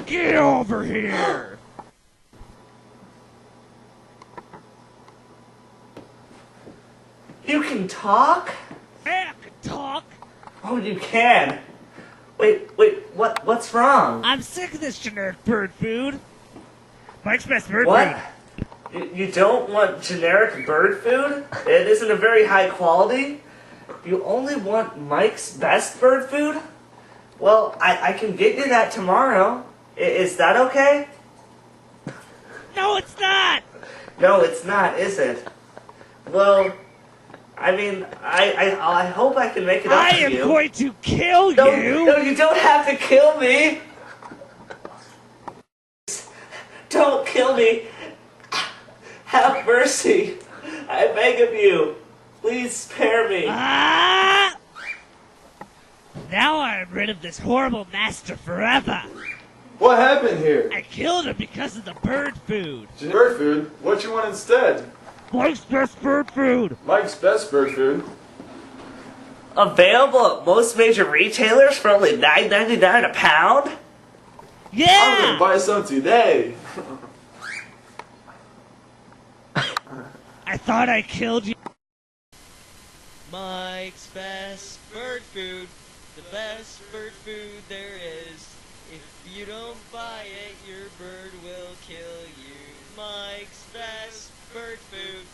Get over here! You can talk? Yeah, I can talk. Oh, you can. Wait, what's wrong? I'm sick of this generic bird food. Mike's best bird What? food. You don't want generic bird food? It isn't a very high quality? You only want Mike's best bird food? Well, I can get you that tomorrow. Is that okay? No, it's not! No, it's not, is it? Well, I mean, I hope I can make it up to you. I am going to kill you! No, you don't have to kill me! Don't kill me! Have mercy! I beg of you! Please spare me! Ah! Now I am rid of this horrible master forever! What happened here? I killed him because of the bird food! Bird food? What you want instead? Mike's best bird food! Mike's best bird food. Available at most major retailers for only $9.99 a pound? I'm Yeah! gonna buy some today. I thought I killed you. Mike's best bird food, the best bird food there is. If you don't buy it, your bird will kill you. Mike's best bird food.